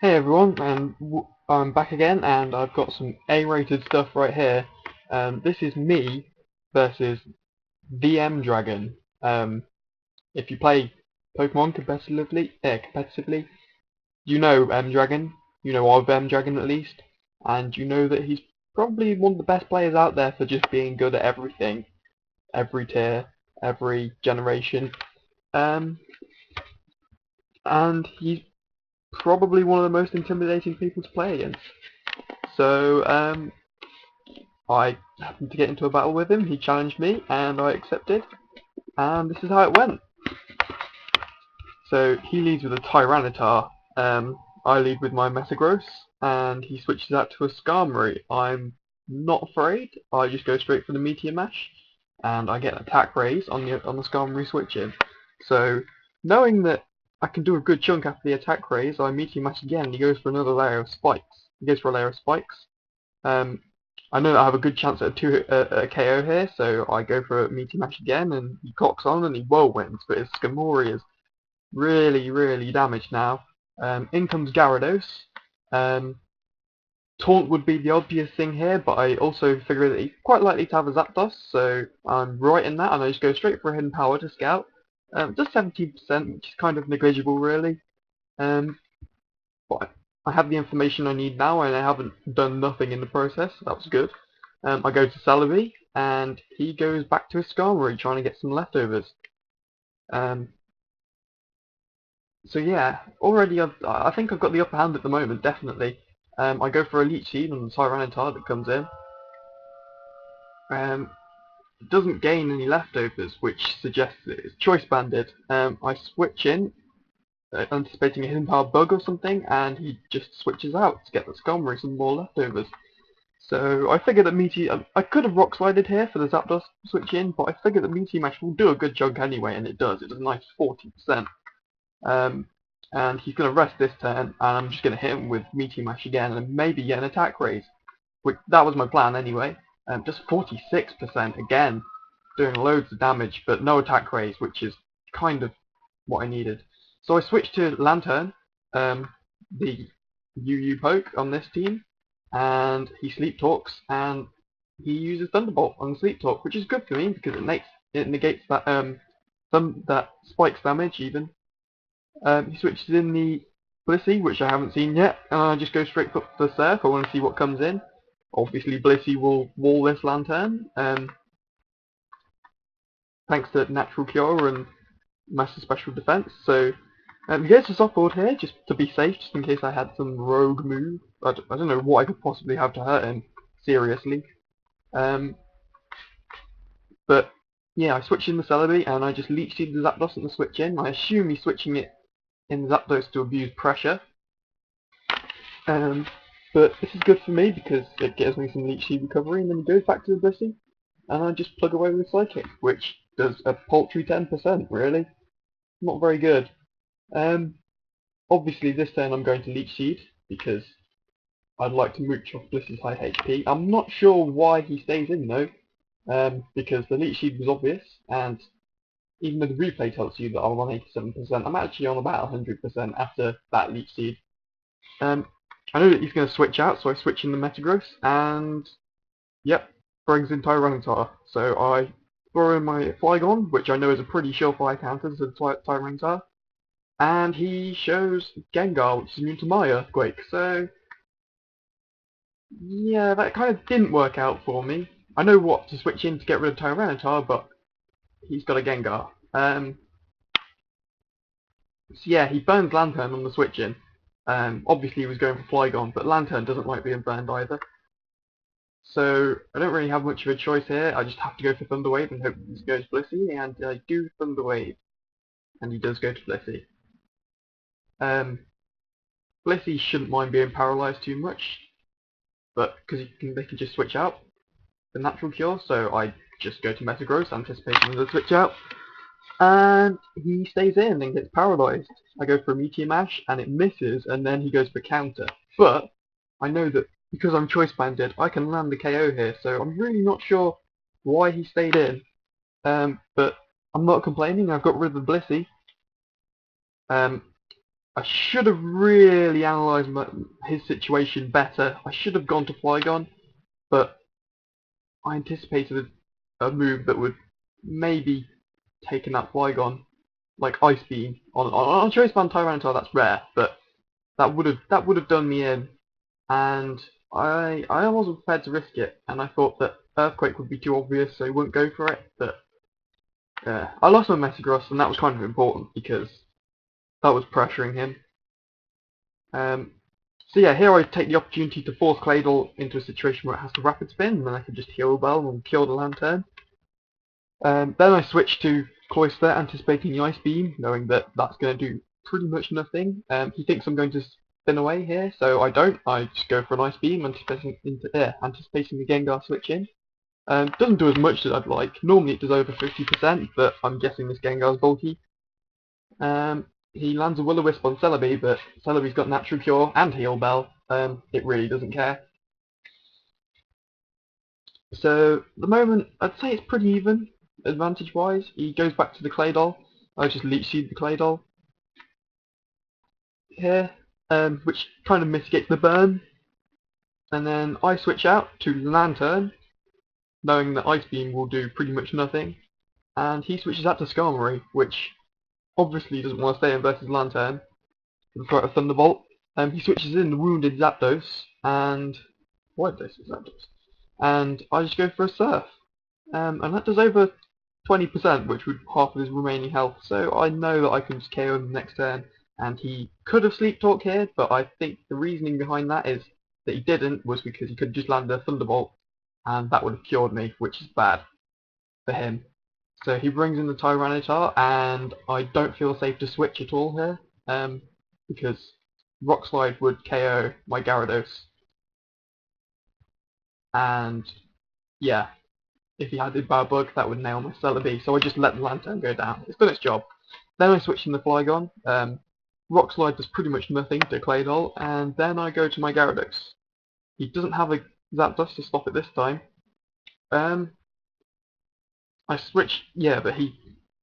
Hey everyone, and I'm back again, and I've got some A-rated stuff right here. This is me versus VM Dragon. If you play Pokemon competitively, you know M Dragon. You know of M Dragon at least, and you know that he's probably one of the best players out there for just being good at everything, every tier, every generation. Um, and he's probably one of the most intimidating people to play against. So I happened to get into a battle with him. He challenged me, and I accepted. And this is how it went. So he leads with a Tyranitar. I lead with my Metagross, and he switches out to a Skarmory. I'm not afraid. I just go straight for the Meteor Mash, and I get an attack raise on the Skarmory switch in. So knowing that I can do a good chunk after the attack raise, I Meteor Mash again. He goes for another layer of spikes. He goes for a layer of spikes. Um, I know that I have a good chance at a KO here, so I go for a Meteor Mash again, and he clocks on and he whirlwinds, but his Skarmory is really, really damaged now. In comes Gyarados. Um, Taunt would be the obvious thing here, but I also figure that he's quite likely to have a Zapdos, so I'm right in that, and I just go straight for a Hidden Power to Scout. Just 17%, which is kind of negligible, really. Um, but I have the information I need now, and I haven't done nothing in the process, so that was good. I go to Celebi, and he goes back to his Skarmory, trying to get some leftovers. Um, so yeah, already I think I've got the upper hand at the moment, definitely. I go for a Leech Seed on the Tyranitar that comes in. It doesn't gain any leftovers, which suggests that it's choice banded. I switch in, anticipating a hidden power bug or something, and he just switches out to get the Skarmory some more leftovers. So I figured that I could have rock slided here for the Zapdos switch in, but I figured that Meteor Mash will do a good chunk anyway, and it does. It does a nice 40%. Um, and he's going to rest this turn, and I'm just going to hit him with Meteor Mash again, and maybe get an attack raise. Which that was my plan anyway. Just 46% again, doing loads of damage, but no attack raise, which is kind of what I needed. So I switched to Lantern, the UU poke on this team, and he sleep talks, and he uses Thunderbolt on sleep talk, which is good for me because it negates that that spikes damage even. He switches in the Blissey, which I haven't seen yet, and I just go straight for the Surf. I want to see what comes in. Obviously, Blissey will wall this Lantern, thanks to Natural Cure and Master Special Defense. So here's the support here, just to be safe, just in case I had some rogue move. I don't know what I could possibly have to hurt him, seriously. Um, but yeah, I switch in the Celebi, and I just Leech Seed the Zapdos and the switch in. I assume he's switching it in Zapdos to abuse pressure. Um, but this is good for me because it gives me some Leech Seed recovery, and then it goes back to the Blissey, and I just plug away with Psychic, which does a paltry 10%, really. Not very good. Um, Obviously this turn I'm going to Leech Seed, because I'd like to mooch off Blissey's high HP. I'm not sure why he stays in though, because the Leech Seed was obvious, and even though the replay tells you that I'm on 87%, I'm actually on about 100% after that Leech Seed. I know that he's going to switch out, so I switch in the Metagross, and yep, brings in Tyranitar. So I throw in my Flygon, which I know is a pretty surefire counter to the Tyranitar, and he shows Gengar, which is immune to my Earthquake. So yeah, that kind of didn't work out for me. I know what to switch in to get rid of Tyranitar, but he's got a Gengar. So yeah, he burns Lantern on the switch in. Obviously he was going for Flygon, but Lantern doesn't like being burned either. So I don't really have much of a choice here. I just have to go for Thunder Wave and hope this goes Blissey, and I do Thunder Wave, and he does go to Blissey. Blissey shouldn't mind being paralysed too much, but because they can just switch out the Natural Cure, so I just go to Metagross, anticipating the switch out, and he stays in and gets paralysed. I go for a Meteor Mash, and it misses, and then he goes for counter. But I know that because I'm choice banded, I can land the KO here, so I'm really not sure why he stayed in. But I'm not complaining. I've got rid of the Blissey. Um, I should have really analysed his situation better. I should have gone to Flygon, but I anticipated a move that would maybe taken out Flygon, like Ice Beam on Choice Band Tyranitar. That's rare, but that would have done me in, and I wasn't prepared to risk it, and I thought that Earthquake would be too obvious, so he wouldn't go for it. But I lost my Metagross, and that was kind of important because that was pressuring him. So yeah, here I take the opportunity to force Claydol into a situation where it has to Rapid Spin, and then I can just Heal Bell and kill the Lantern. Then I switch to Cloyster, anticipating the Ice Beam, knowing that that's going to do pretty much nothing. He thinks I'm going to spin away here, so I don't. I just go for an Ice Beam, anticipating the Gengar switch in. Doesn't do as much as I'd like. Normally it does over 50%, but I'm guessing this Gengar's bulky. He lands a Will-O-Wisp on Celebi, but Celebi's got Natural Cure and Heal Bell. It really doesn't care. So, at the moment, I'd say it's pretty even, advantage-wise. He goes back to the Claydol. I just Leech Seed the Claydol here, which kind of mitigates the burn. And then I switch out to Lantern, knowing that Ice Beam will do pretty much nothing. And he switches out to Skarmory, which obviously doesn't want to stay in versus Lantern for the threat of Thunderbolt. He switches in the Wounded Zapdos, and White Zapdos, and I just go for a Surf. And that does over 20%, which would half of his remaining health, so I know that I can just KO him the next turn, and he could have Sleep Talk here, but I think the reasoning behind that is that he didn't was because he could just land a Thunderbolt, and that would have cured me, which is bad for him. So he brings in the Tyranitar, and I don't feel safe to switch at all here, because Rock Slide would KO my Gyarados, and yeah, if he had his Bow Bug, that would nail my Celebi, so I just let the Lantern go down. It's done its job. Then I switch in the Flygon. Rock Slide does pretty much nothing to Claydol, and then I go to my Gyarados. He doesn't have a Zapdos to stop it this time. I switch, yeah, but he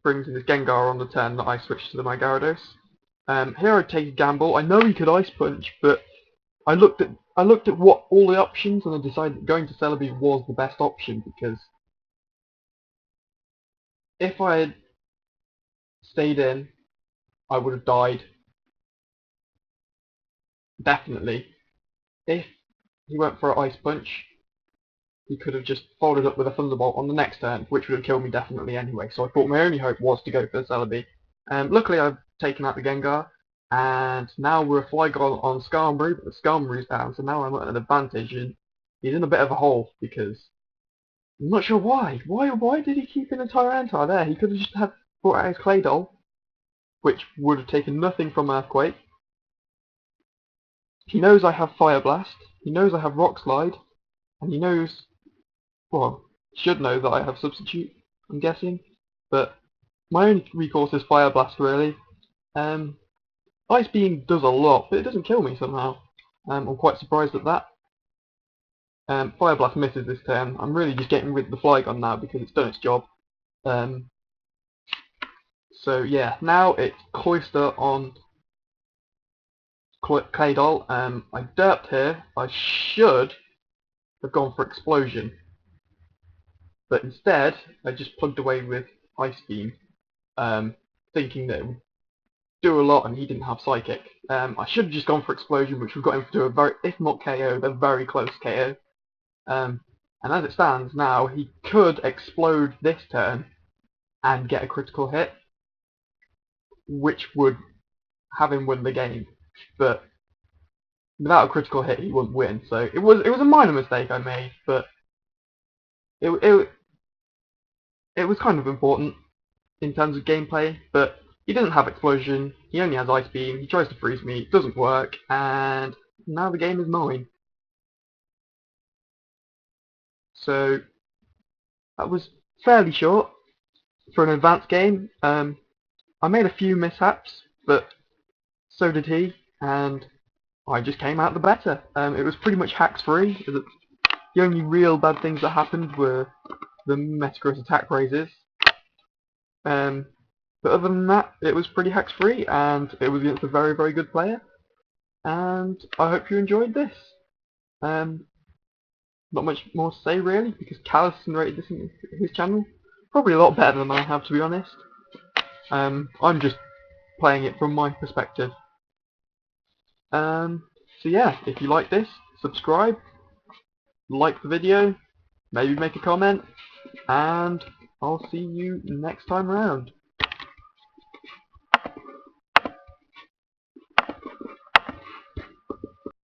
brings in his Gengar on the turn that I switch to my Gyarados. Here I take a gamble. I know he could Ice Punch, but I looked at what all the options, and I decided that going to Celebi was the best option, because if I had stayed in, I would have died. Definitely. If he went for an Ice Punch, he could have just followed up with a Thunderbolt on the next turn, which would have killed me definitely anyway. So I thought my only hope was to go for the Celebi. Luckily I've taken out the Gengar, and now we're a Flygon on Skarmory, but the Skarmory's down, so now I'm at an advantage, and he's in a bit of a hole, because I'm not sure why. Why did he keep in a Tyranitar there? He could have just brought out his Claydol, which would have taken nothing from Earthquake. He knows I have Fire Blast, he knows I have Rock Slide, and he knows, well, should know that I have Substitute, I'm guessing, but my only recourse is Fire Blast, really. Ice Beam does a lot, but it doesn't kill me somehow. I'm quite surprised at that. Fire Blast misses this turn. I'm really just getting rid of the Flygon now because it's done its job. So yeah, now it's Cloyster on Claydol. I derped here. I should have gone for Explosion, but instead I just plugged away with Ice Beam, thinking that it would do a lot, and he didn't have Psychic. I should have just gone for Explosion, which would have got him to a very, if not KO, then very close KO. And as it stands now, he could explode this turn and get a critical hit, which would have him win the game. But without a critical hit, he wouldn't win. So it was a minor mistake I made, but it was kind of important in terms of gameplay. But he doesn't have Explosion. He only has Ice Beam. He tries to freeze me. It doesn't work, and now the game is mine. So that was fairly short for an advanced game. I made a few mishaps, but so did he, and I just came out the better. It was pretty much hacks free. The only real bad things that happened were the Metagross attack raises. But other than that, it was pretty hacks free, and it was against a very, very good player. And I hope you enjoyed this. Not much more to say really, because Callus narrated this in his channel. Probably a lot better than I have, to be honest. I'm just playing it from my perspective. So yeah, if you like this, subscribe, like the video, maybe make a comment, and I'll see you next time around.